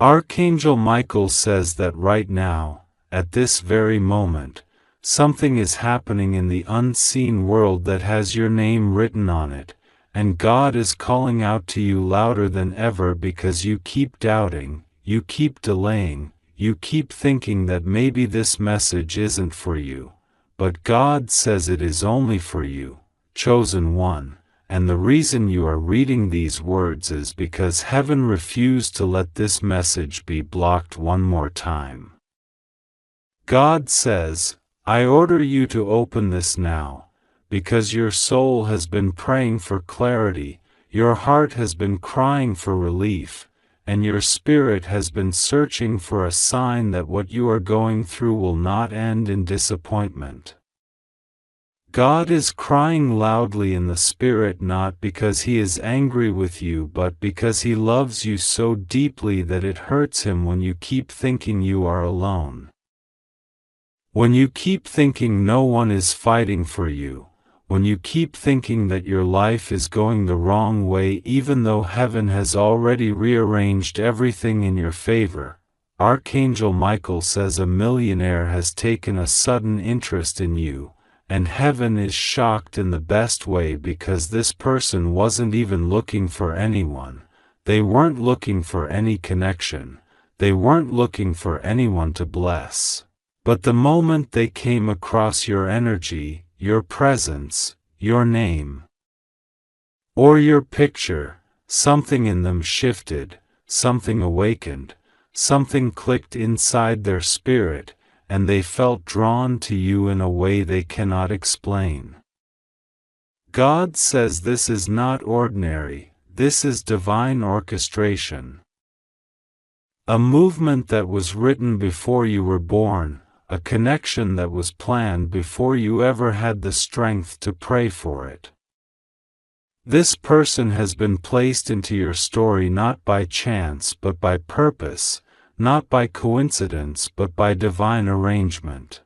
Archangel Michael says that right now, at this very moment, something is happening in the unseen world that has your name written on it, and God is calling out to you louder than ever because you keep doubting, you keep delaying, you keep thinking that maybe this message isn't for you, but God says it is only for you, chosen one. And the reason you are reading these words is because heaven refused to let this message be blocked one more time. God says, I order you to open this now, because your soul has been praying for clarity, your heart has been crying for relief, and your spirit has been searching for a sign that what you are going through will not end in disappointment. God is crying loudly in the Spirit not because He is angry with you but because He loves you so deeply that it hurts Him when you keep thinking you are alone. When you keep thinking no one is fighting for you, when you keep thinking that your life is going the wrong way even though heaven has already rearranged everything in your favor, Archangel Michael says a millionaire has taken a sudden interest in you. And heaven is shocked in the best way because this person wasn't even looking for anyone, they weren't looking for any connection, they weren't looking for anyone to bless. But the moment they came across your energy, your presence, your name, or your picture, something in them shifted, something awakened, something clicked inside their spirit, and they felt drawn to you in a way they cannot explain. God says this is not ordinary, this is divine orchestration. A movement that was written before you were born, a connection that was planned before you ever had the strength to pray for it. This person has been placed into your story not by chance but by purpose, not by coincidence but by divine arrangement.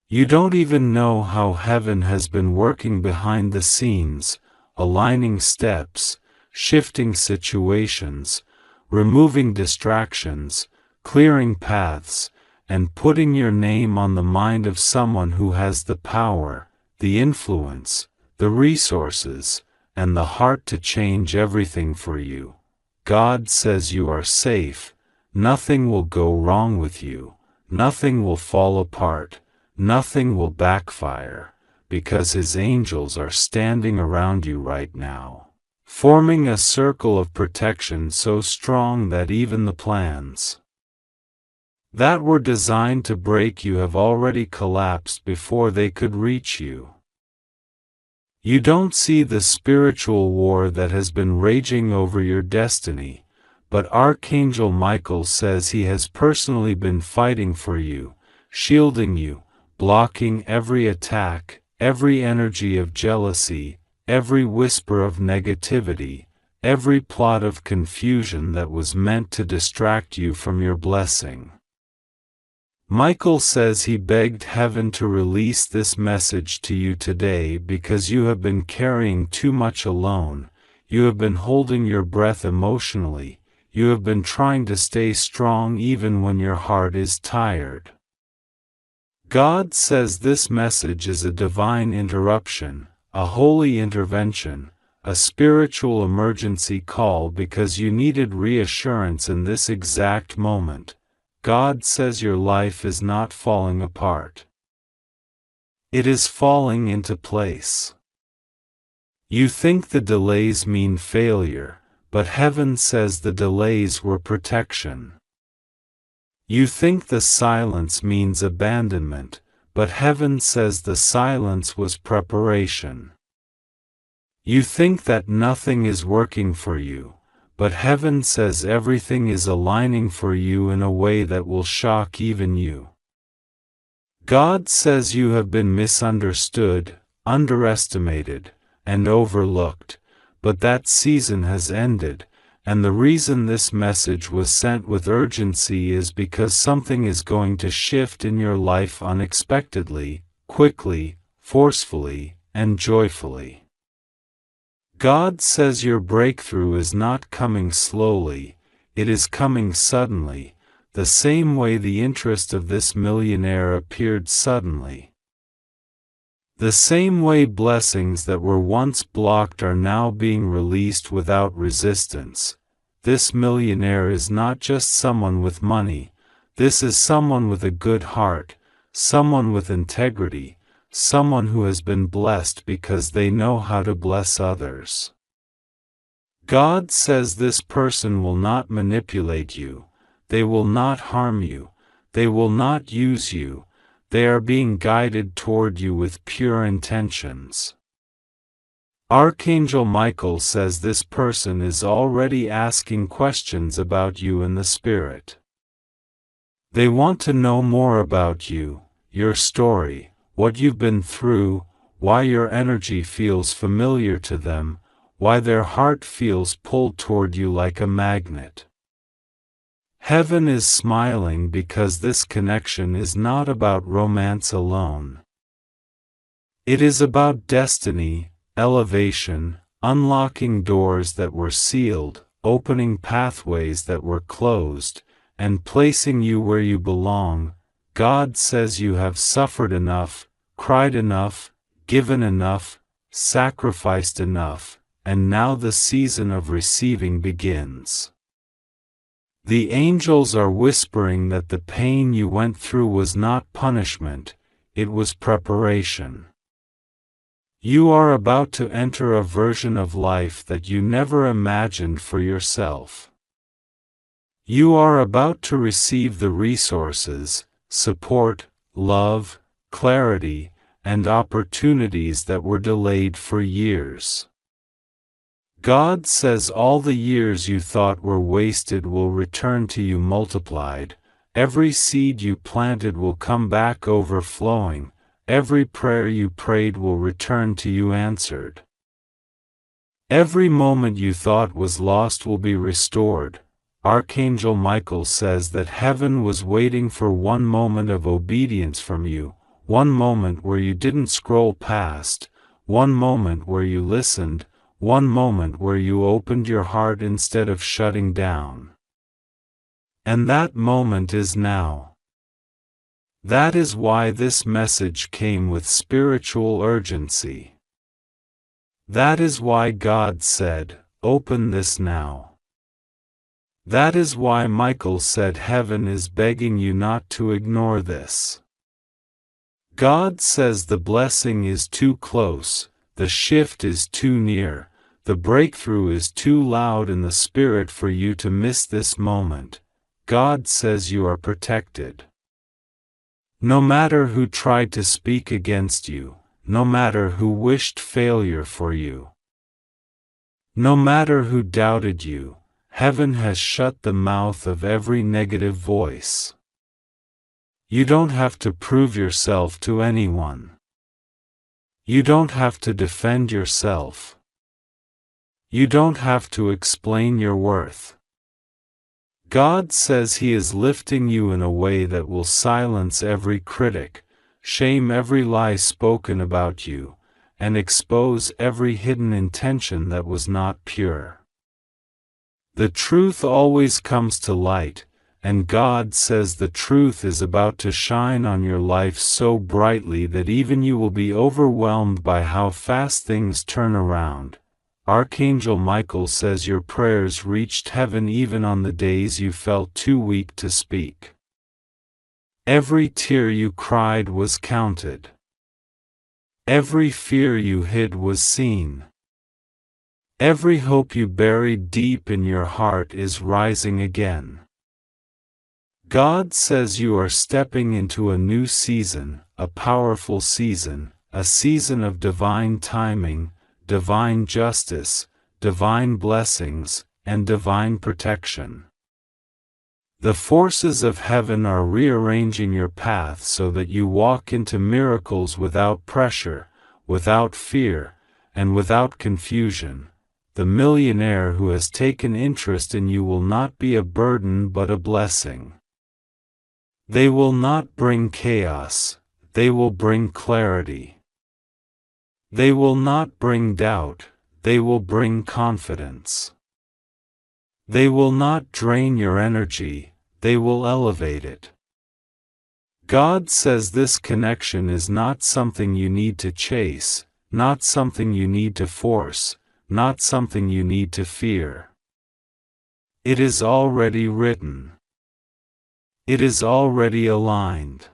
You don't even know how heaven has been working behind the scenes, aligning steps, shifting situations, removing distractions, clearing paths, and putting your name on the mind of someone who has the power, the influence, the resources, and the heart to change everything for you. God says you are safe. Nothing will go wrong with you, nothing will fall apart, nothing will backfire, because His angels are standing around you right now, forming a circle of protection so strong that even the plans that were designed to break you have already collapsed before they could reach you. You don't see the spiritual war that has been raging over your destiny, but Archangel Michael says he has personally been fighting for you, shielding you, blocking every attack, every energy of jealousy, every whisper of negativity, every plot of confusion that was meant to distract you from your blessing. Michael says he begged heaven to release this message to you today because you have been carrying too much alone, you have been holding your breath emotionally, you have been trying to stay strong even when your heart is tired. God says this message is a divine interruption, a holy intervention, a spiritual emergency call because you needed reassurance in this exact moment. God says your life is not falling apart. It is falling into place. You think the delays mean failure, but heaven says the delays were protection. You think the silence means abandonment, but heaven says the silence was preparation. You think that nothing is working for you, but heaven says everything is aligning for you in a way that will shock even you. God says you have been misunderstood, underestimated, and overlooked, but that season has ended, and the reason this message was sent with urgency is because something is going to shift in your life unexpectedly, quickly, forcefully, and joyfully. God says your breakthrough is not coming slowly, it is coming suddenly, the same way the interest of this millionaire appeared suddenly. The same way blessings that were once blocked are now being released without resistance. This millionaire is not just someone with money, this is someone with a good heart, someone with integrity, someone who has been blessed because they know how to bless others. God says this person will not manipulate you, they will not harm you, they will not use you, they are being guided toward you with pure intentions. Archangel Michael says this person is already asking questions about you in the spirit. They want to know more about you, your story, what you've been through, why your energy feels familiar to them, why their heart feels pulled toward you like a magnet. Heaven is smiling because this connection is not about romance alone. It is about destiny, elevation, unlocking doors that were sealed, opening pathways that were closed, and placing you where you belong. God says you have suffered enough, cried enough, given enough, sacrificed enough, and now the season of receiving begins. The angels are whispering that the pain you went through was not punishment, it was preparation. You are about to enter a version of life that you never imagined for yourself. You are about to receive the resources, support, love, clarity, and opportunities that were delayed for years. God says all the years you thought were wasted will return to you multiplied, every seed you planted will come back overflowing, every prayer you prayed will return to you answered. Every moment you thought was lost will be restored. Archangel Michael says that heaven was waiting for one moment of obedience from you, one moment where you didn't scroll past, one moment where you listened, one moment where you opened your heart instead of shutting down. And that moment is now. That is why this message came with spiritual urgency. That is why God said, "Open this now." That is why Michael said heaven is begging you not to ignore this. God says the blessing is too close, the shift is too near, the breakthrough is too loud in the spirit for you to miss this moment. God says you are protected. No matter who tried to speak against you, no matter who wished failure for you, no matter who doubted you, heaven has shut the mouth of every negative voice. You don't have to prove yourself to anyone. You don't have to defend yourself. You don't have to explain your worth. God says He is lifting you in a way that will silence every critic, shame every lie spoken about you, and expose every hidden intention that was not pure. The truth always comes to light, and God says the truth is about to shine on your life so brightly that even you will be overwhelmed by how fast things turn around. Archangel Michael says your prayers reached heaven even on the days you felt too weak to speak. Every tear you cried was counted. Every fear you hid was seen. Every hope you buried deep in your heart is rising again. God says you are stepping into a new season, a powerful season, a season of divine timing, divine justice, divine blessings, and divine protection. The forces of heaven are rearranging your path so that you walk into miracles without pressure, without fear, and without confusion. The millionaire who has taken interest in you will not be a burden but a blessing. They will not bring chaos, they will bring clarity. They will not bring doubt, they will bring confidence. They will not drain your energy, they will elevate it. God says this connection is not something you need to chase, not something you need to force, not something you need to fear. It is already written. It is already aligned.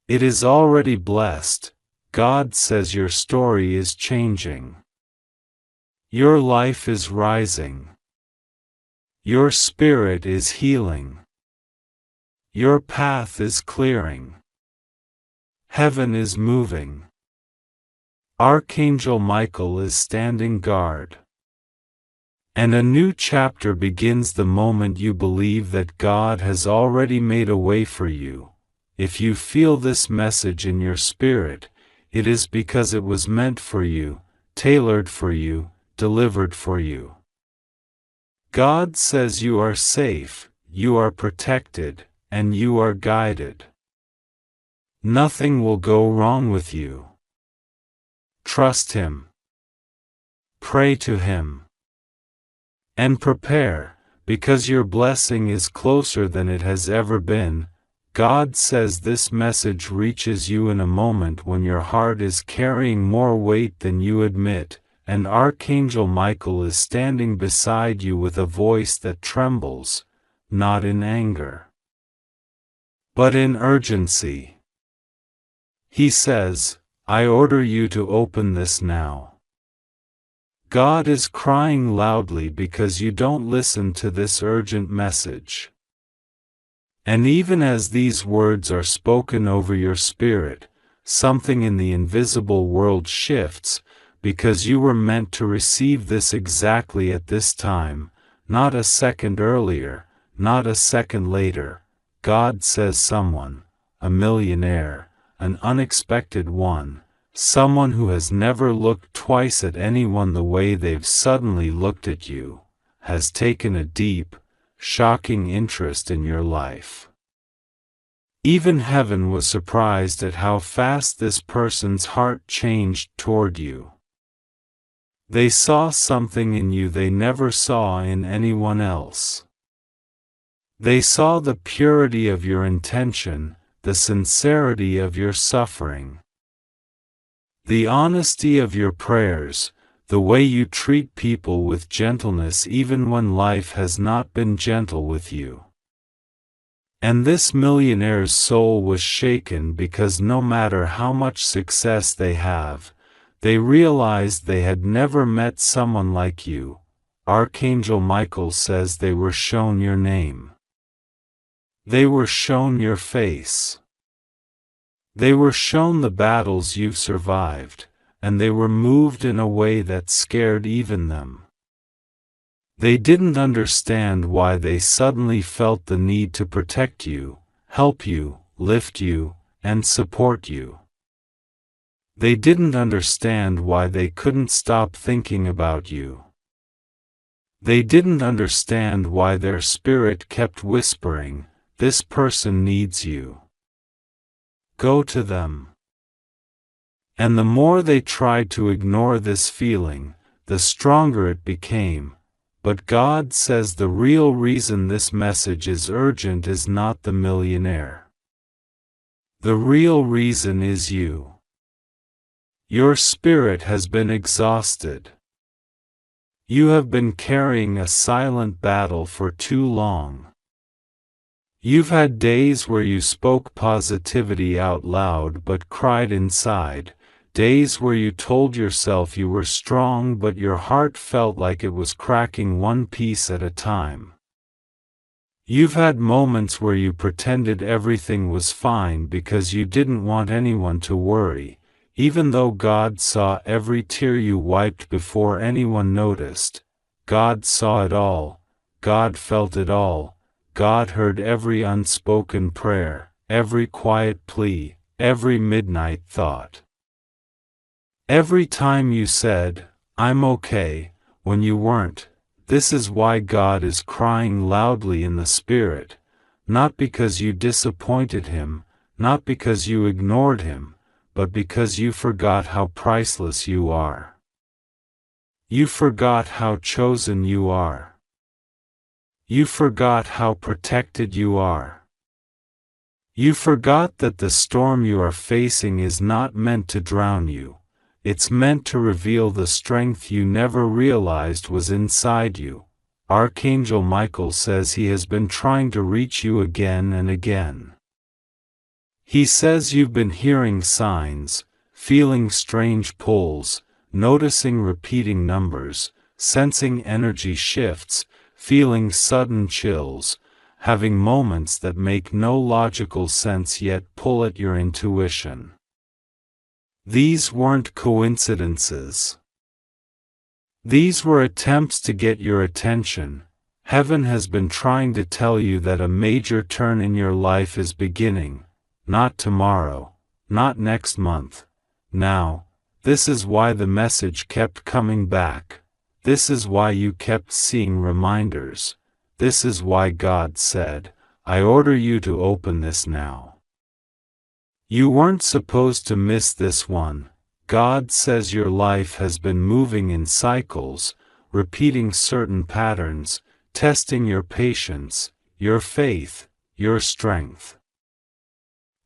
It is already blessed. God says your story is changing. Your life is rising. Your spirit is healing. Your path is clearing. Heaven is moving. Archangel Michael is standing guard. And a new chapter begins the moment you believe that God has already made a way for you. If you feel this message in your spirit, it is because it was meant for you, tailored for you, delivered for you. God says you are safe, you are protected, and you are guided. Nothing will go wrong with you. Trust Him. Pray to Him. And prepare, because your blessing is closer than it has ever been. God says this message reaches you in a moment when your heart is carrying more weight than you admit, and Archangel Michael is standing beside you with a voice that trembles, not in anger, but in urgency. He says, I order you to open this now. God is crying loudly because you don't listen to this urgent message. And even as these words are spoken over your spirit, something in the invisible world shifts, because you were meant to receive this exactly at this time, not a second earlier, not a second later. God says someone, a millionaire, an unexpected one, someone who has never looked twice at anyone the way they've suddenly looked at you, has taken a deep, shocking interest in your life. Even heaven was surprised at how fast this person's heart changed toward you. They saw something in you they never saw in anyone else. They saw the purity of your intention, the sincerity of your suffering, the honesty of your prayers, the way you treat people with gentleness even when life has not been gentle with you. And this millionaire's soul was shaken because no matter how much success they have, they realized they had never met someone like you. Archangel Michael says they were shown your name. They were shown your face. They were shown the battles you've survived, and they were moved in a way that scared even them. They didn't understand why they suddenly felt the need to protect you, help you, lift you, and support you. They didn't understand why they couldn't stop thinking about you. They didn't understand why their spirit kept whispering, "This person needs you. Go to them." And the more they tried to ignore this feeling, the stronger it became. But God says the real reason this message is urgent is not the millionaire. The real reason is you. Your spirit has been exhausted. You have been carrying a silent battle for too long. You've had days where you spoke positivity out loud but cried inside, days where you told yourself you were strong but your heart felt like it was cracking one piece at a time. You've had moments where you pretended everything was fine because you didn't want anyone to worry, even though God saw every tear you wiped before anyone noticed. God saw it all, God felt it all. God heard every unspoken prayer, every quiet plea, every midnight thought. Every time you said, "I'm okay," when you weren't. This is why God is crying loudly in the Spirit, not because you disappointed Him, not because you ignored Him, but because you forgot how priceless you are. You forgot how chosen you are. You forgot how protected you are. You forgot that the storm you are facing is not meant to drown you. It's meant to reveal the strength you never realized was inside you. Archangel Michael says he has been trying to reach you again and again. He says you've been hearing signs, feeling strange pulls, noticing repeating numbers, sensing energy shifts, feeling sudden chills, having moments that make no logical sense yet pull at your intuition. These weren't coincidences. These were attempts to get your attention. Heaven has been trying to tell you that a major turn in your life is beginning. Not tomorrow, not next month. Now. This is why the message kept coming back. This is why you kept seeing reminders. This is why God said, I order you to open this now. You weren't supposed to miss this one. God says your life has been moving in cycles, repeating certain patterns, testing your patience, your faith, your strength.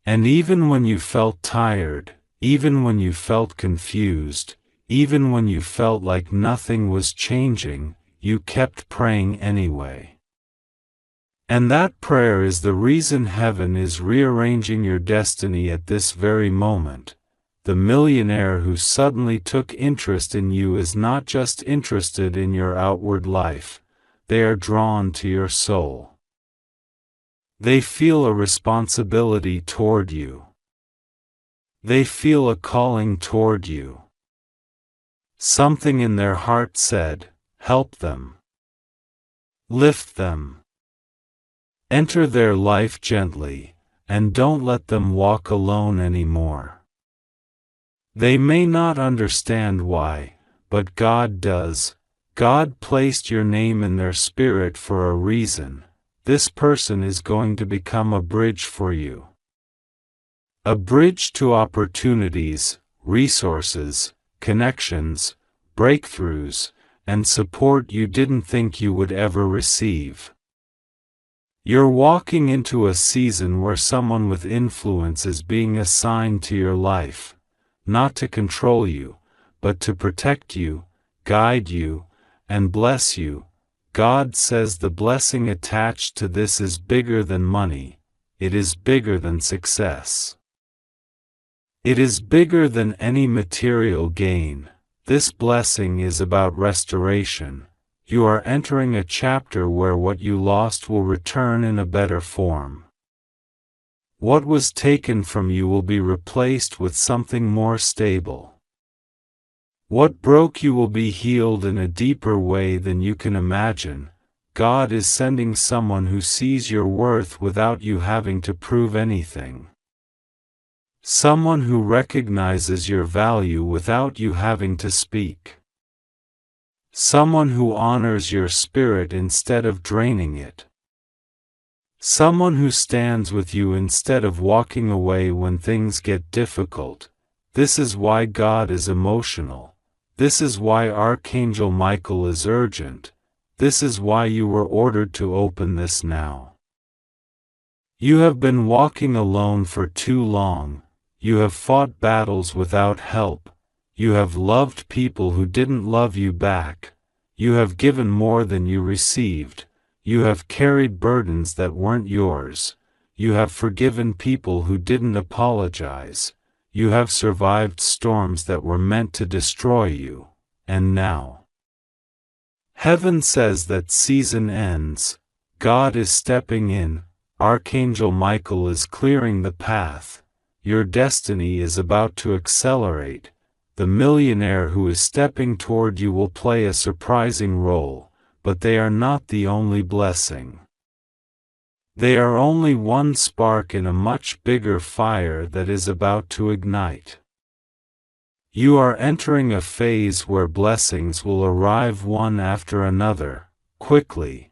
And even when you felt tired, even when you felt confused, even when you felt like nothing was changing, you kept praying anyway. And that prayer is the reason heaven is rearranging your destiny at this very moment. The millionaire who suddenly took interest in you is not just interested in your outward life, they are drawn to your soul. They feel a responsibility toward you. They feel a calling toward you. Something in their heart said, help them. Lift them. Enter their life gently, and don't let them walk alone anymore. They may not understand why, but God does. God placed your name in their spirit for a reason. This person is going to become a bridge for you. A bridge to opportunities, resources, connections, breakthroughs, and support you didn't think you would ever receive. You're walking into a season where someone with influence is being assigned to your life. Not to control you, but to protect you, guide you, and bless you. God says the blessing attached to this is bigger than money. It is bigger than success. It is bigger than any material gain. This blessing is about restoration. You are entering a chapter where what you lost will return in a better form. What was taken from you will be replaced with something more stable. What broke you will be healed in a deeper way than you can imagine. God is sending someone who sees your worth without you having to prove anything. Someone who recognizes your value without you having to speak. Someone who honors your spirit instead of draining it. Someone who stands with you instead of walking away when things get difficult. This is why God is emotional. This is why Archangel Michael is urgent. This is why you were ordered to open this now. You have been walking alone for too long. You have fought battles without help. You have loved people who didn't love you back. You have given more than you received. You have carried burdens that weren't yours. You have forgiven people who didn't apologize. You have survived storms that were meant to destroy you. And now, heaven says that season ends. God is stepping in. Archangel Michael is clearing the path. Your destiny is about to accelerate. The millionaire who is stepping toward you will play a surprising role. But they are not the only blessing. They are only one spark in a much bigger fire that is about to ignite. You are entering a phase where blessings will arrive one after another, quickly.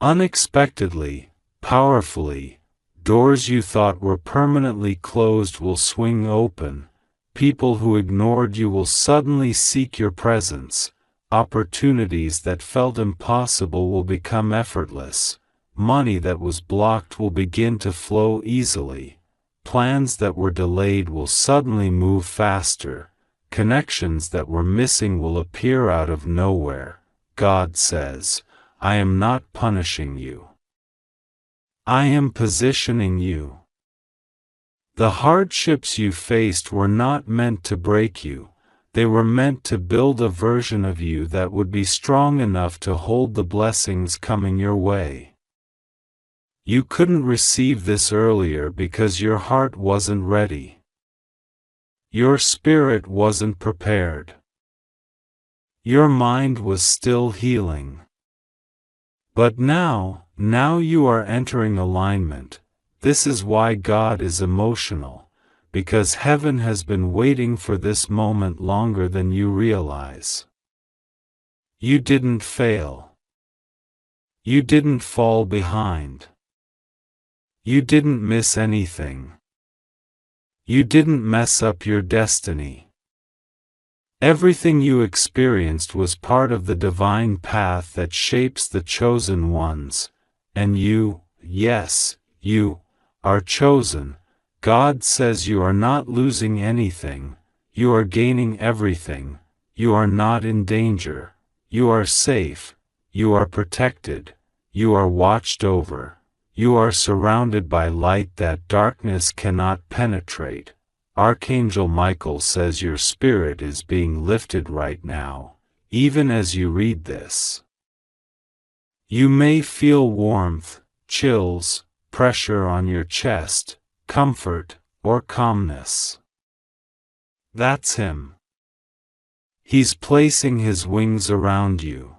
Unexpectedly, powerfully, doors you thought were permanently closed will swing open. People who ignored you will suddenly seek your presence. Opportunities that felt impossible will become effortless. Money that was blocked will begin to flow easily. Plans that were delayed will suddenly move faster. Connections that were missing will appear out of nowhere. God says, I am not punishing you. I am positioning you. The hardships you faced were not meant to break you. They were meant to build a version of you that would be strong enough to hold the blessings coming your way. You couldn't receive this earlier because your heart wasn't ready. Your spirit wasn't prepared. Your mind was still healing. But now you are entering alignment. This is why God is emotional. Because heaven has been waiting for this moment longer than you realize. You didn't fail. You didn't fall behind. You didn't miss anything. You didn't mess up your destiny. Everything you experienced was part of the divine path that shapes the chosen ones, and you, yes, you, are chosen. God says you are not losing anything, you are gaining everything, you are not in danger, you are safe, you are protected, you are watched over, you are surrounded by light that darkness cannot penetrate. Archangel Michael says your spirit is being lifted right now, even as you read this. You may feel warmth, chills, pressure on your chest, comfort, or calmness. That's him. He's placing his wings around you.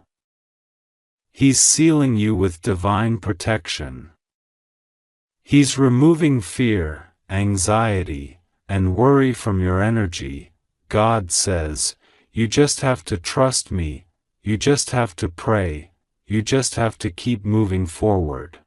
He's sealing you with divine protection. He's removing fear, anxiety, and worry from your energy. God says, you just have to trust me, you just have to pray, you just have to keep moving forward.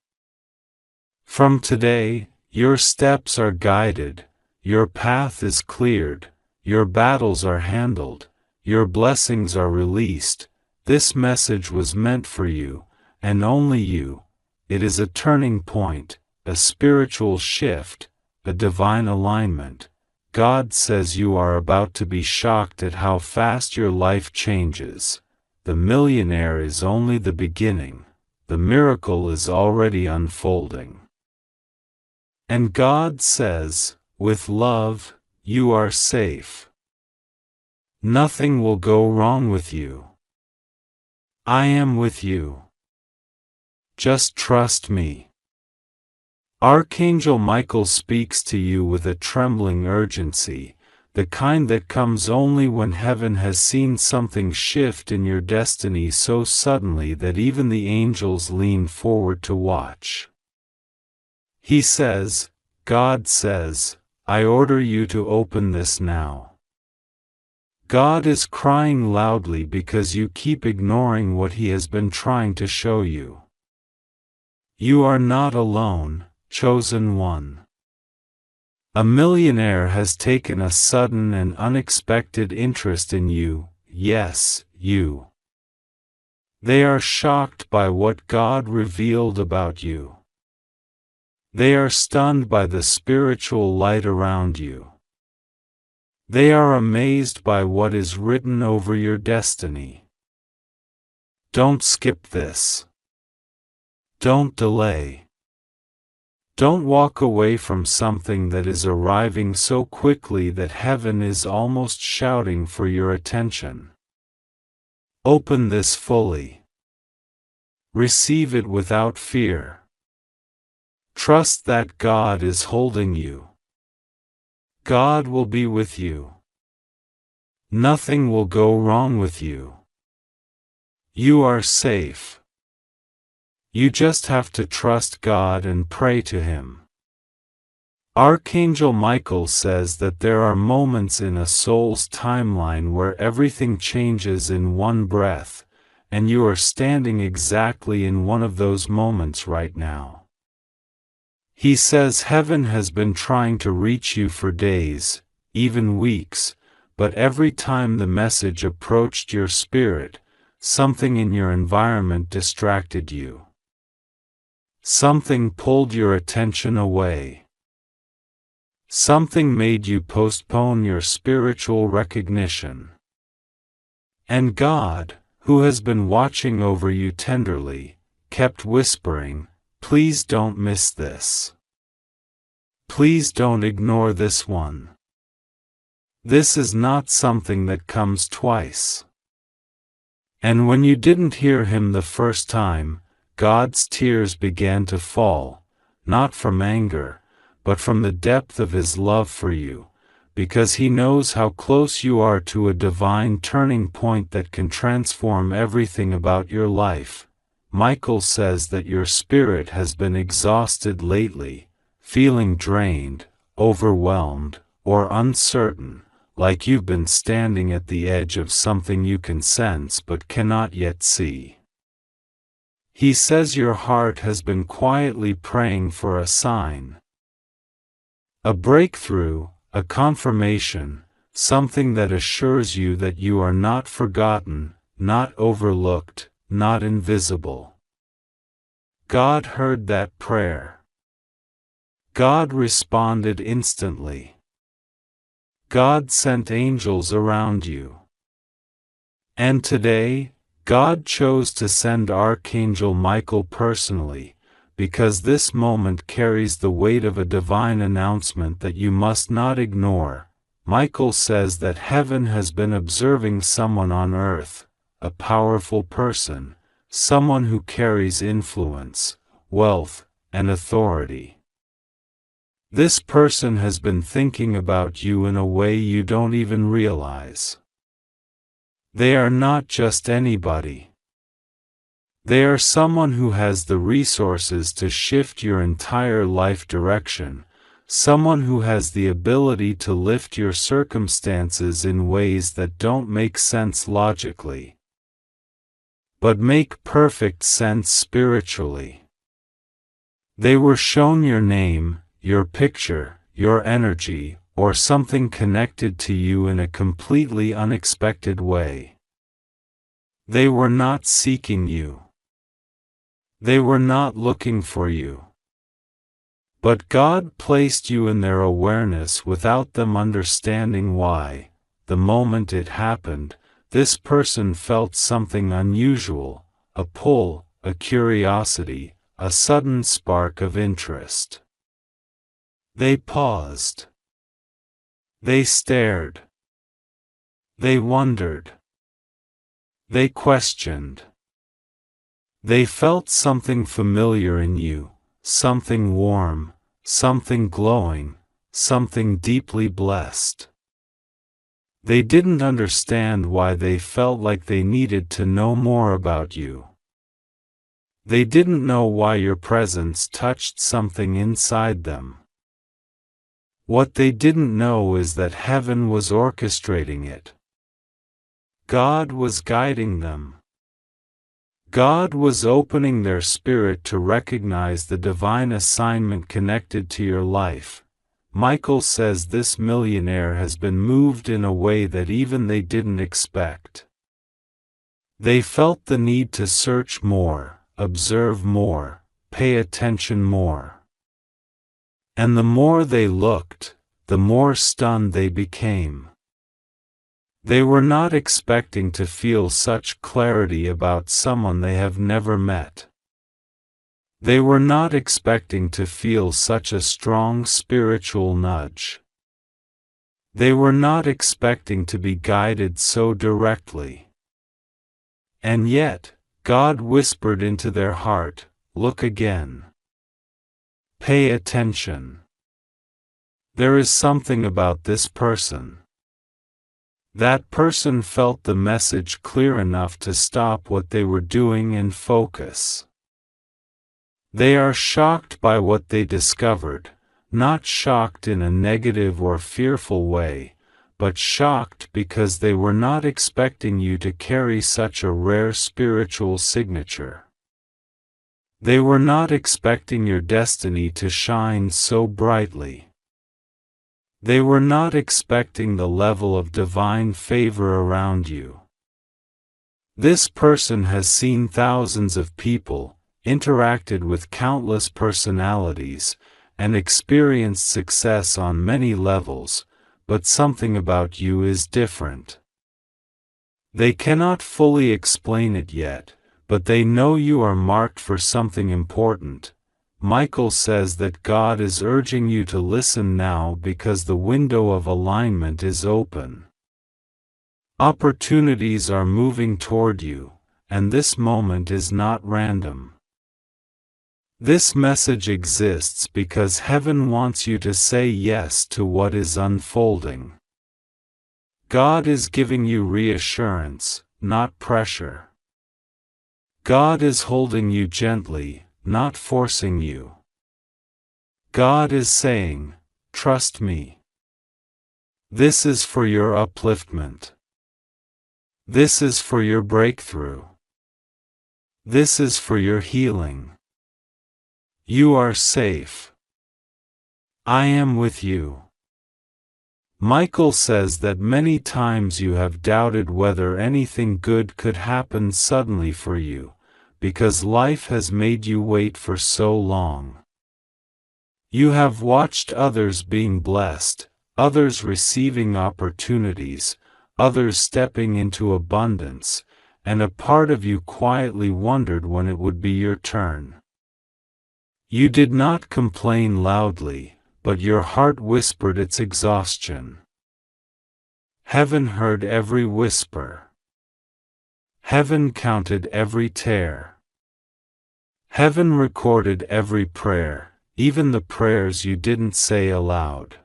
From today, your steps are guided, your path is cleared, your battles are handled, your blessings are released. This message was meant for you, and only you. It is a turning point, a spiritual shift, a divine alignment. God says you are about to be shocked at how fast your life changes. The millionaire is only the beginning. The miracle is already unfolding. And God says, with love, you are safe. Nothing will go wrong with you. I am with you. Just trust me. Archangel Michael speaks to you with a trembling urgency, the kind that comes only when heaven has seen something shift in your destiny so suddenly that even the angels lean forward to watch. He says, God says, I order you to open this now. God is crying loudly because you keep ignoring what He has been trying to show you. You are not alone, chosen one. A millionaire has taken a sudden and unexpected interest in you, yes, you. They are shocked by what God revealed about you. They are stunned by the spiritual light around you. They are amazed by what is written over your destiny. Don't skip this. Don't delay. Don't walk away from something that is arriving so quickly that heaven is almost shouting for your attention. Open this fully. Receive it without fear. Trust that God is holding you. God will be with you. Nothing will go wrong with you. You are safe. You just have to trust God and pray to Him. Archangel Michael says that there are moments in a soul's timeline where everything changes in one breath, and you are standing exactly in one of those moments right now. He says heaven has been trying to reach you for days, even weeks, but every time the message approached your spirit, something in your environment distracted you. Something pulled your attention away. Something made you postpone your spiritual recognition. And God, who has been watching over you tenderly, kept whispering, "Please don't miss this. Please don't ignore this one. This is not something that comes twice." And when you didn't hear him the first time, God's tears began to fall, not from anger, but from the depth of his love for you, because he knows how close you are to a divine turning point that can transform everything about your life. Michael says that your spirit has been exhausted lately, feeling drained, overwhelmed, or uncertain, like you've been standing at the edge of something you can sense but cannot yet see. He says your heart has been quietly praying for a sign. A breakthrough, a confirmation, something that assures you that you are not forgotten, not overlooked, not invisible. God heard that prayer. God responded instantly. God sent angels around you. And today, God chose to send Archangel Michael personally, because this moment carries the weight of a divine announcement that you must not ignore. Michael says that heaven has been observing someone on earth, a powerful person, someone who carries influence, wealth, and authority. This person has been thinking about you in a way you don't even realize. They are not just anybody. They are someone who has the resources to shift your entire life direction, someone who has the ability to lift your circumstances in ways that don't make sense logically, but make perfect sense spiritually. They were shown your name, your picture, your energy, or something connected to you in a completely unexpected way. They were not seeking you. They were not looking for you. But God placed you in their awareness without them understanding why. The moment it happened, this person felt something unusual, a pull, a curiosity, a sudden spark of interest. They paused. They stared. They wondered. They questioned. They felt something familiar in you, something warm, something glowing, something deeply blessed. They didn't understand why they felt like they needed to know more about you. They didn't know why your presence touched something inside them. What they didn't know is that heaven was orchestrating it. God was guiding them. God was opening their spirit to recognize the divine assignment connected to your life. Michael says this millionaire has been moved in a way that even they didn't expect. They felt the need to search more, observe more, pay attention more. And the more they looked, the more stunned they became. They were not expecting to feel such clarity about someone they have never met. They were not expecting to feel such a strong spiritual nudge. They were not expecting to be guided so directly. And yet, God whispered into their heart, "Look again. Pay attention. There is something about this person." That person felt the message clear enough to stop what they were doing and focus. They are shocked by what they discovered, not shocked in a negative or fearful way, but shocked because they were not expecting you to carry such a rare spiritual signature. They were not expecting your destiny to shine so brightly. They were not expecting the level of divine favor around you. This person has seen thousands of people, interacted with countless personalities, and experienced success on many levels, but something about you is different. They cannot fully explain it yet, but they know you are marked for something important. Michael says that God is urging you to listen now because the window of alignment is open. Opportunities are moving toward you, and this moment is not random. This message exists because heaven wants you to say yes to what is unfolding. God is giving you reassurance, not pressure. God is holding you gently, not forcing you. God is saying, "Trust me." This is for your upliftment. This is for your breakthrough. This is for your healing. You are safe. I am with you. Michael says that many times you have doubted whether anything good could happen suddenly for you, because life has made you wait for so long. You have watched others being blessed, others receiving opportunities, others stepping into abundance, and a part of you quietly wondered when it would be your turn. You did not complain loudly, but your heart whispered its exhaustion. Heaven heard every whisper. Heaven counted every tear. Heaven recorded every prayer, even the prayers you didn't say aloud.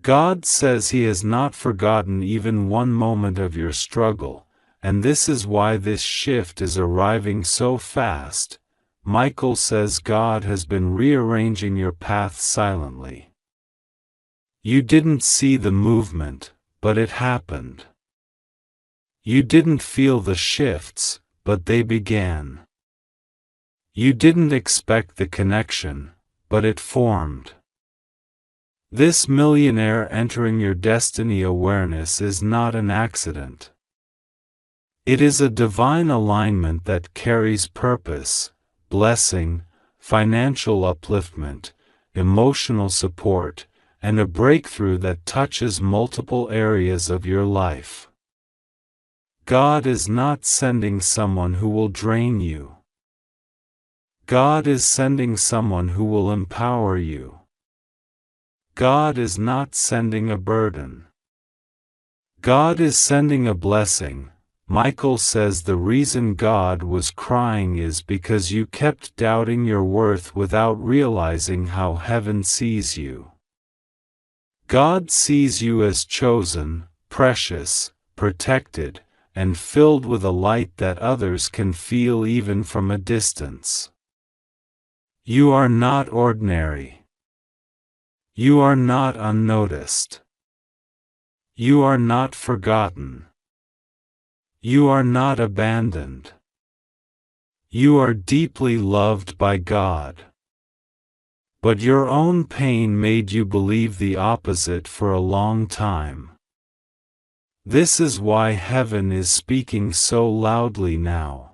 God says He has not forgotten even one moment of your struggle, and this is why this shift is arriving so fast. Michael says God has been rearranging your path silently. You didn't see the movement, but it happened. You didn't feel the shifts, but they began. You didn't expect the connection, but it formed. This millionaire entering your destiny awareness is not an accident. It is a divine alignment that carries purpose, blessing, financial upliftment, emotional support, and a breakthrough that touches multiple areas of your life. God is not sending someone who will drain you. God is sending someone who will empower you. God is not sending a burden. God is sending a blessing. Michael says the reason God was crying is because you kept doubting your worth without realizing how heaven sees you. God sees you as chosen, precious, protected, and filled with a light that others can feel even from a distance. You are not ordinary. You are not unnoticed. You are not forgotten. You are not abandoned. You are deeply loved by God. But your own pain made you believe the opposite for a long time. This is why heaven is speaking so loudly now.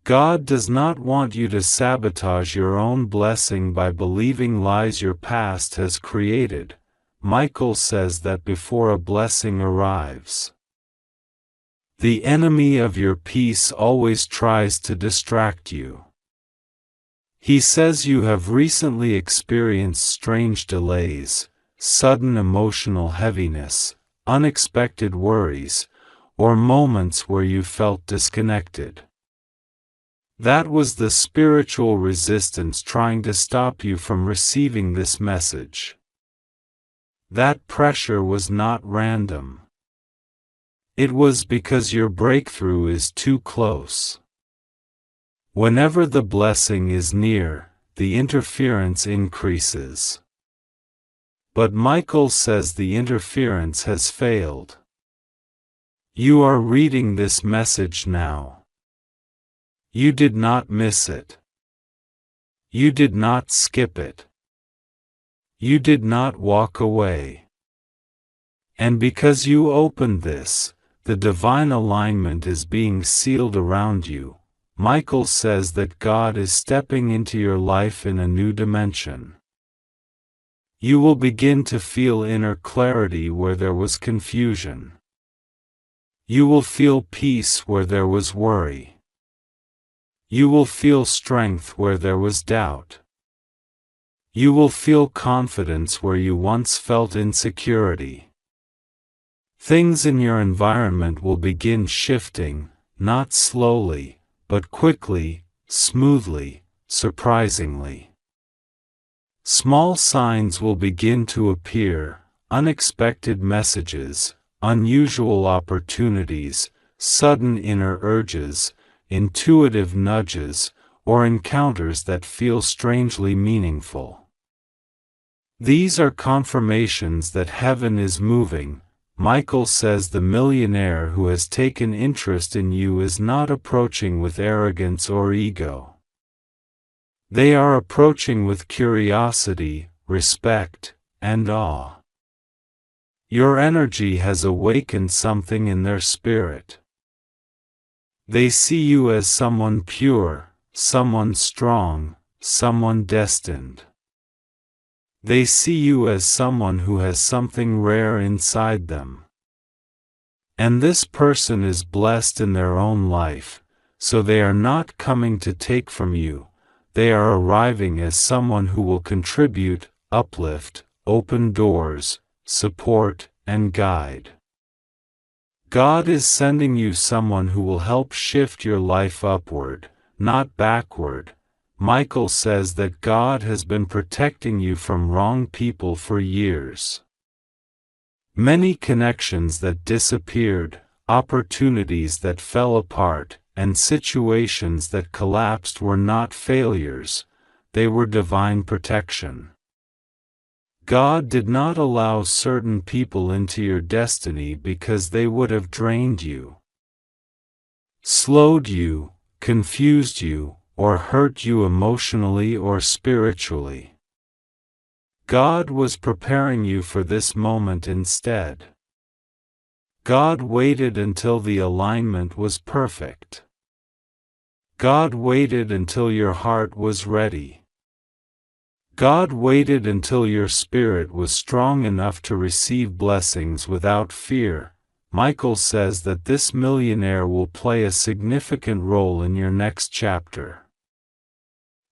God does not want you to sabotage your own blessing by believing lies your past has created. Michael says that before a blessing arrives, the enemy of your peace always tries to distract you. He says you have recently experienced strange delays, sudden emotional heaviness, unexpected worries, or moments where you felt disconnected. That was the spiritual resistance trying to stop you from receiving this message. That pressure was not random. It was because your breakthrough is too close. Whenever the blessing is near, the interference increases. But Michael says the interference has failed. You are reading this message now. You did not miss it. You did not skip it. You did not walk away. And because you opened this, The divine alignment is being sealed around you. Michael says that God is stepping into your life in a new dimension. You will begin to feel inner clarity where there was confusion. You will feel peace where there was worry. You will feel strength where there was doubt. You will feel confidence where you once felt insecurity. Things in your environment will begin shifting, not slowly, but quickly, smoothly, surprisingly. Small signs will begin to appear, unexpected messages, unusual opportunities, sudden inner urges, intuitive nudges, or encounters that feel strangely meaningful. These are confirmations that heaven is moving. Michael says the millionaire who has taken interest in you is not approaching with arrogance or ego. They are approaching with curiosity, respect, and awe. Your energy has awakened something in their spirit. They see you as someone pure, someone strong, someone destined. They see you as someone who has something rare inside them. And this person is blessed in their own life, so they are not coming to take from you, they are arriving as someone who will contribute, uplift, open doors, support, and guide. God is sending you someone who will help shift your life upward, not backward. Michael says that God has been protecting you from wrong people for years. Many connections that disappeared, opportunities that fell apart, and situations that collapsed were not failures, they were divine protection. God did not allow certain people into your destiny because they would have drained you, slowed you, confused you, or hurt you emotionally or spiritually. God was preparing you for this moment instead. God waited until the alignment was perfect. God waited until your heart was ready. God waited until your spirit was strong enough to receive blessings without fear. Michael says that this millionaire will play a significant role in your next chapter.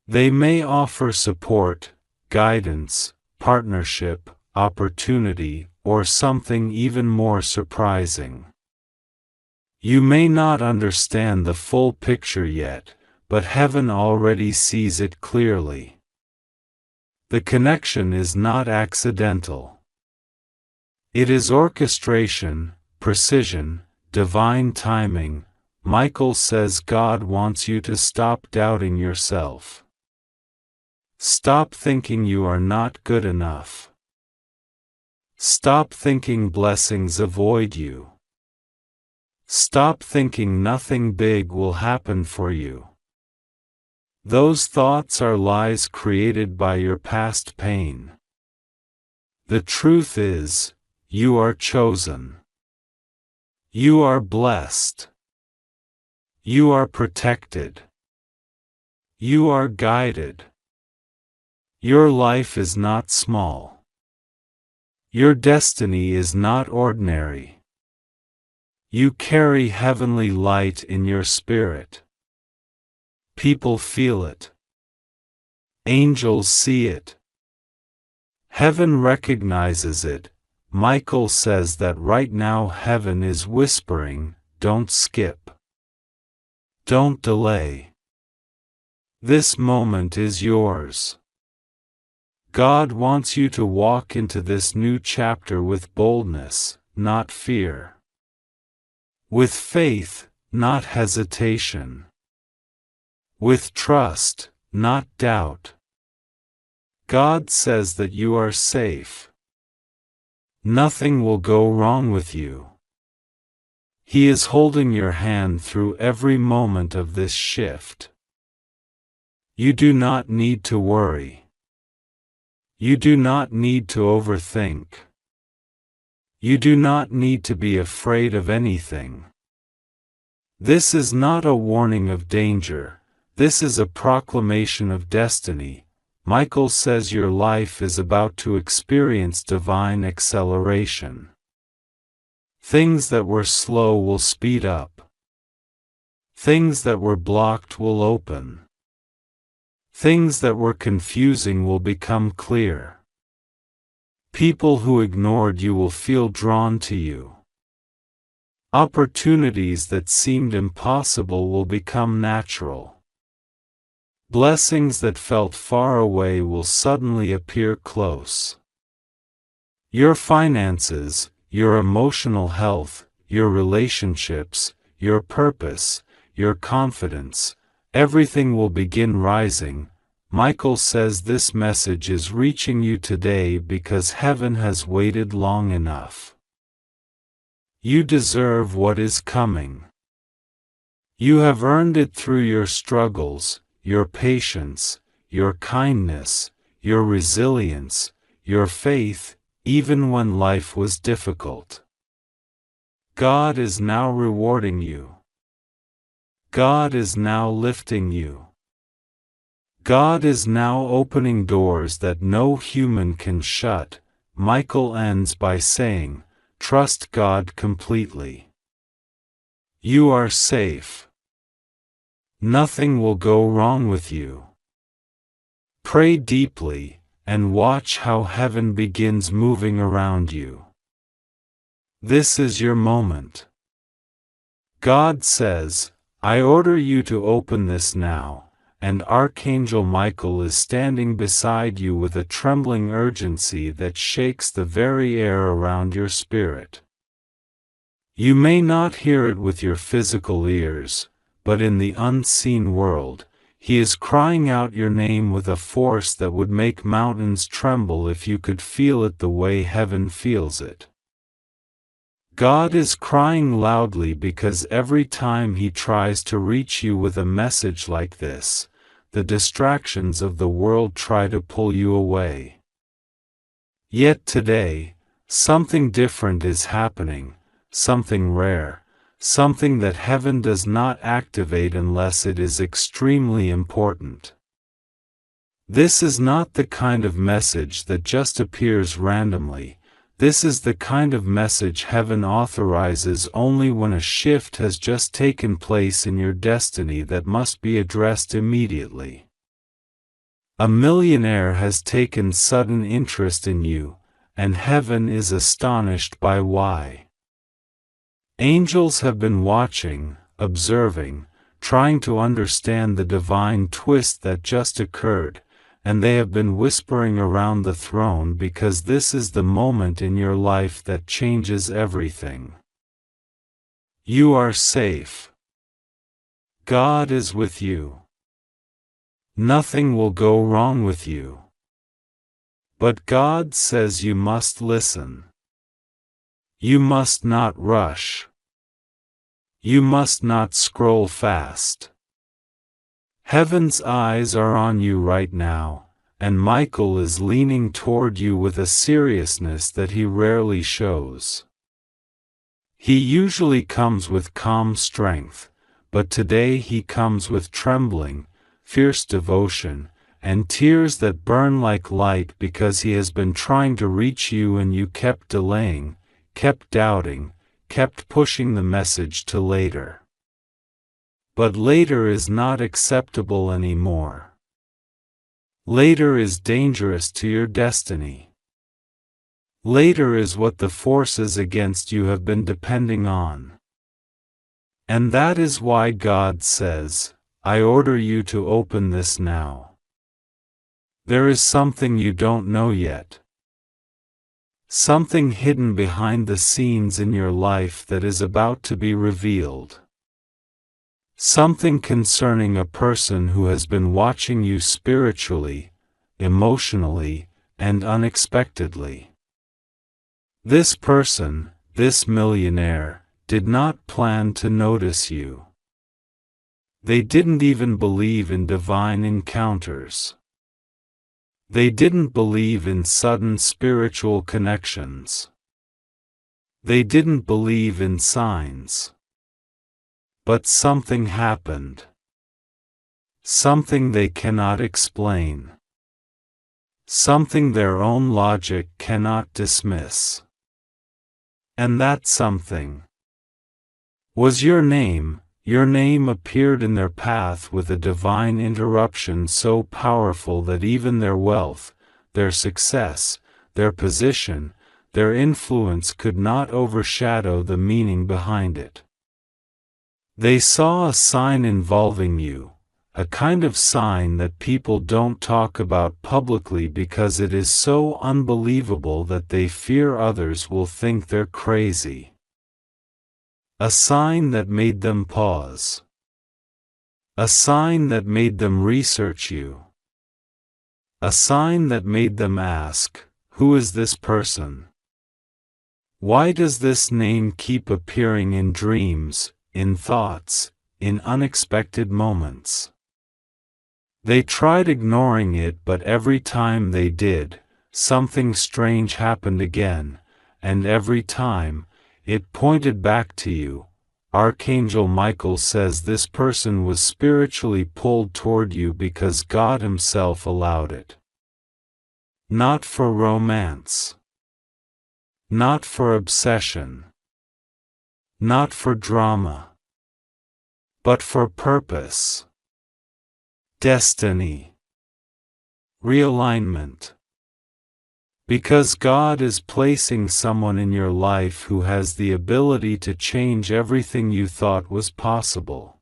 They may offer support, guidance, partnership, opportunity, or something even more surprising. You may not understand the full picture yet, but heaven already sees it clearly. The connection is not accidental. It is orchestration, precision, divine timing. Michael says God wants you to stop doubting yourself. Stop thinking you are not good enough. Stop thinking blessings avoid you. Stop thinking nothing big will happen for you. Those thoughts are lies created by your past pain. The truth is, you are chosen. You are blessed. You are protected. You are guided. Your life is not small. Your destiny is not ordinary. You carry heavenly light in your spirit. People feel it. Angels see it. Heaven recognizes it. Michael says that right now heaven is whispering, don't skip. Don't delay. This moment is yours. God wants you to walk into this new chapter with boldness, not fear. With faith, not hesitation. With trust, not doubt. God says that you are safe. Nothing will go wrong with you. He is holding your hand through every moment of this shift. You do not need to worry. You do not need to overthink. You do not need to be afraid of anything. This is not a warning of danger, this is a proclamation of destiny. Michael says your life is about to experience divine acceleration. Things that were slow will speed up. Things that were blocked will open. Things that were confusing will become clear. People who ignored you will feel drawn to you. Opportunities that seemed impossible will become natural. Blessings that felt far away will suddenly appear close. Your finances, your emotional health, your relationships, your purpose, your confidence, everything will begin rising. Michael says this message is reaching you today because heaven has waited long enough. You deserve what is coming. You have earned it through your struggles, your patience, your kindness, your resilience, your faith, even when life was difficult. God is now rewarding you. God is now lifting you. God is now opening doors that no human can shut. Michael ends by saying, trust God completely. You are safe. Nothing will go wrong with you. Pray deeply, and watch how heaven begins moving around you. This is your moment. God says, I order you to open this now, and Archangel Michael is standing beside you with a trembling urgency that shakes the very air around your spirit. You may not hear it with your physical ears, but in the unseen world, he is crying out your name with a force that would make mountains tremble if you could feel it the way heaven feels it. God is crying loudly because every time he tries to reach you with a message like this, the distractions of the world try to pull you away. Yet today, something different is happening, something rare, something that heaven does not activate unless it is extremely important. This is not the kind of message that just appears randomly. This is the kind of message heaven authorizes only when a shift has just taken place in your destiny that must be addressed immediately. A millionaire has taken sudden interest in you, and heaven is astonished by why. Angels have been watching, observing, trying to understand the divine twist that just occurred, and they have been whispering around the throne because this is the moment in your life that changes everything. You are safe. God is with you. Nothing will go wrong with you. But God says you must listen. You must not rush. You must not scroll fast. Heaven's eyes are on you right now, and Michael is leaning toward you with a seriousness that he rarely shows. He usually comes with calm strength, but today he comes with trembling, fierce devotion, and tears that burn like light because he has been trying to reach you and you kept delaying, kept doubting, kept pushing the message to later. But later is not acceptable anymore. Later is dangerous to your destiny. Later is what the forces against you have been depending on. And that is why God says, I order you to open this now. There is something you don't know yet. Something hidden behind the scenes in your life that is about to be revealed. Something concerning a person who has been watching you spiritually, emotionally, and unexpectedly. This person, this millionaire, did not plan to notice you. They didn't even believe in divine encounters. They didn't believe in sudden spiritual connections. They didn't believe in signs. But something happened. Something they cannot explain. Something their own logic cannot dismiss. And that something was your name. Your name appeared in their path with a divine interruption so powerful that even their wealth, their success, their position, their influence could not overshadow the meaning behind it. They saw a sign involving you, a kind of sign that people don't talk about publicly because it is so unbelievable that they fear others will think they're crazy. A sign that made them pause. A sign that made them research you. A sign that made them ask, who is this person? Why does this name keep appearing in dreams, in thoughts, in unexpected moments? They tried ignoring it, but every time they did, something strange happened again, and every time, it pointed back to you. Archangel Michael says this person was spiritually pulled toward you because God Himself allowed it. Not for romance. Not for obsession. Not for drama. But for purpose. Destiny. Realignment. Because God is placing someone in your life who has the ability to change everything you thought was possible.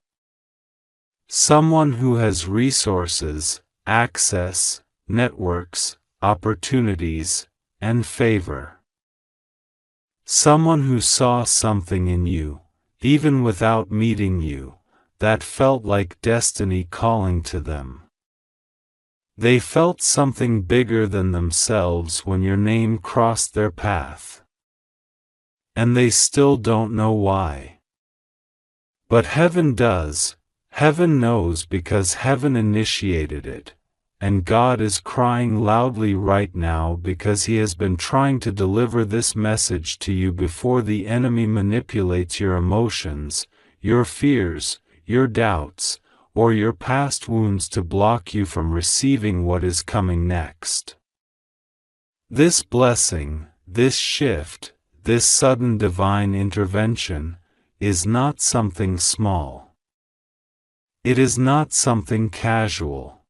Someone who has resources, access, networks, opportunities, and favor. Someone who saw something in you, even without meeting you, that felt like destiny calling to them. They felt something bigger than themselves when your name crossed their path. And they still don't know why. But heaven does. Heaven knows because heaven initiated it. And God is crying loudly right now because He has been trying to deliver this message to you before the enemy manipulates your emotions, your fears, your doubts, or your past wounds to block you from receiving what is coming next. This blessing, this shift, this sudden divine intervention, is not something small. It is not something casual.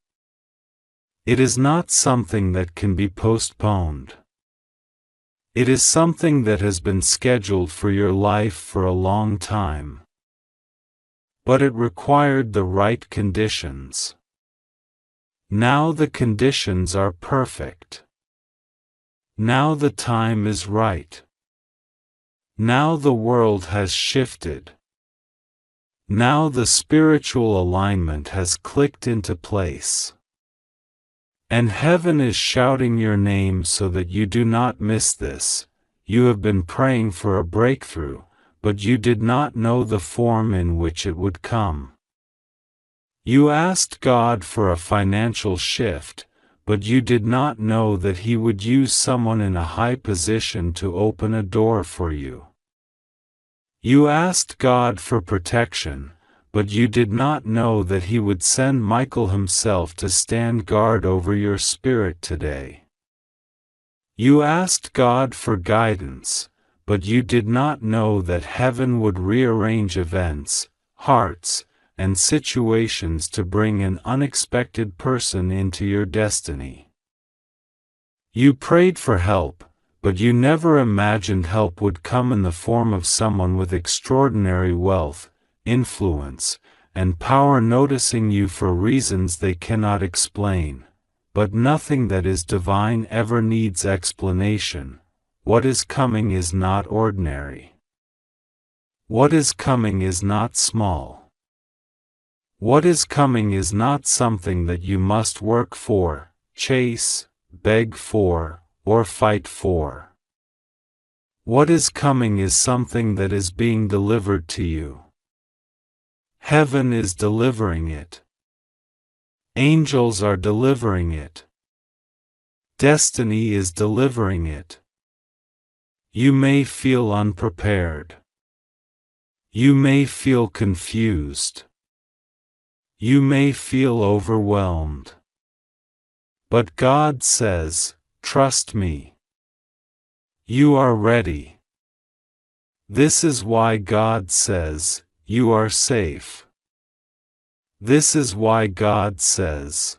It is not something that can be postponed. It is something that has been scheduled for your life for a long time. But it required the right conditions. Now the conditions are perfect. Now the time is right. Now the world has shifted. Now the spiritual alignment has clicked into place. And heaven is shouting your name so that you do not miss this. You have been praying for a breakthrough, but you did not know the form in which it would come. You asked God for a financial shift, but you did not know that He would use someone in a high position to open a door for you. You asked God for protection, but you did not know that He would send Michael himself to stand guard over your spirit today. You asked God for guidance, but you did not know that heaven would rearrange events, hearts, and situations to bring an unexpected person into your destiny. You prayed for help, but you never imagined help would come in the form of someone with extraordinary wealth, influence, and power noticing you for reasons they cannot explain. But nothing that is divine ever needs explanation. What is coming is not ordinary. What is coming is not small. What is coming is not something that you must work for, chase, beg for, or fight for. What is coming is something that is being delivered to you. Heaven is delivering it. Angels are delivering it. Destiny is delivering it. You may feel unprepared. You may feel confused. You may feel overwhelmed. But God says, trust me. You are ready. This is why God says, you are safe. This is why God says,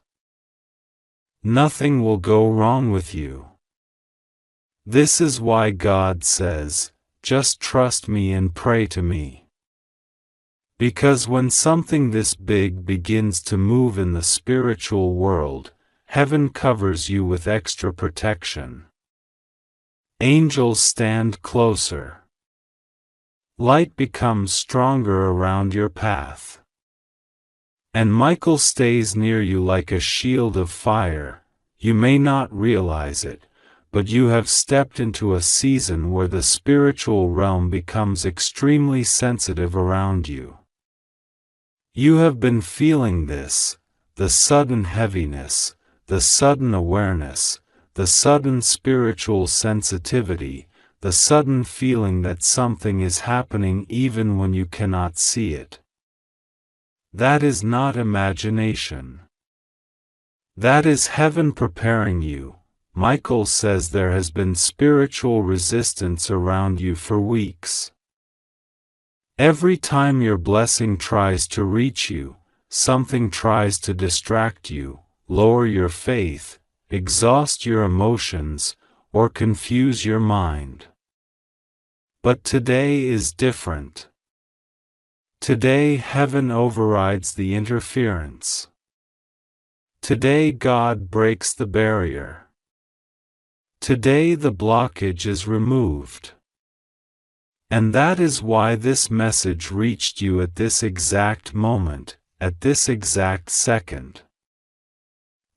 nothing will go wrong with you. This is why God says, just trust me and pray to me. Because when something this big begins to move in the spiritual world, heaven covers you with extra protection. Angels stand closer. Light becomes stronger around your path. And Michael stays near you like a shield of fire. You may not realize it, but you have stepped into a season where the spiritual realm becomes extremely sensitive around you. You have been feeling this, the sudden heaviness, the sudden awareness, the sudden spiritual sensitivity, the sudden feeling that something is happening even when you cannot see it. That is not imagination. That is heaven preparing you. Michael says there has been spiritual resistance around you for weeks. Every time your blessing tries to reach you, something tries to distract you, lower your faith, exhaust your emotions, or confuse your mind. But today is different. Today heaven overrides the interference. Today God breaks the barrier. Today the blockage is removed. And that is why this message reached you at this exact moment, at this exact second.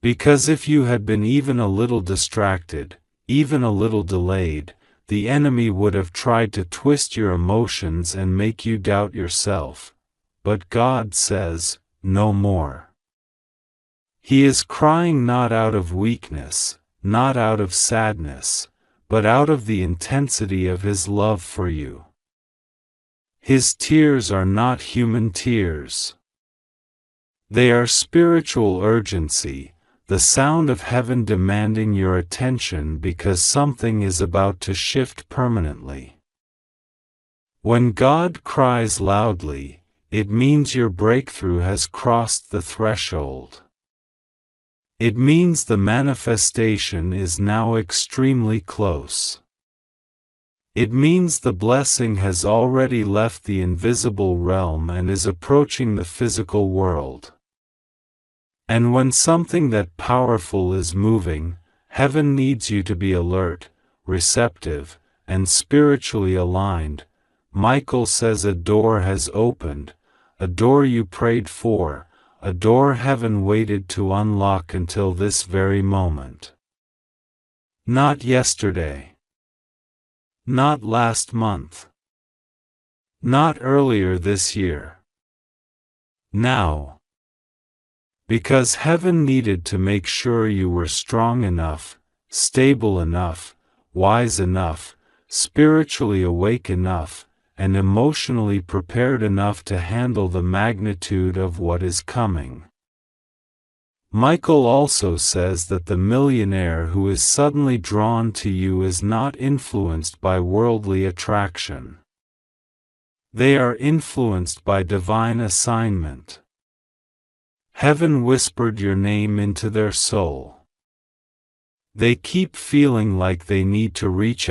Because if you had been even a little distracted, even a little delayed, the enemy would have tried to twist your emotions and make you doubt yourself. But God says, no more. He is crying not out of weakness, not out of sadness, but out of the intensity of His love for you. His tears are not human tears. They are spiritual urgency, the sound of heaven demanding your attention because something is about to shift permanently. When God cries loudly, it means your breakthrough has crossed the threshold. It means the manifestation is now extremely close. It means the blessing has already left the invisible realm and is approaching the physical world. And when something that powerful is moving, heaven needs you to be alert, receptive, and spiritually aligned. Michael says a door has opened, a door you prayed for, a door heaven waited to unlock until this very moment. Not yesterday. Not last month. Not earlier this year. Now. Because heaven needed to make sure you were strong enough, stable enough, wise enough, spiritually awake enough, and emotionally prepared enough to handle the magnitude of what is coming. Michael also says that the millionaire who is suddenly drawn to you is not influenced by worldly attraction. They are influenced by divine assignment. Heaven whispered your name into their soul. They keep feeling like they need to reach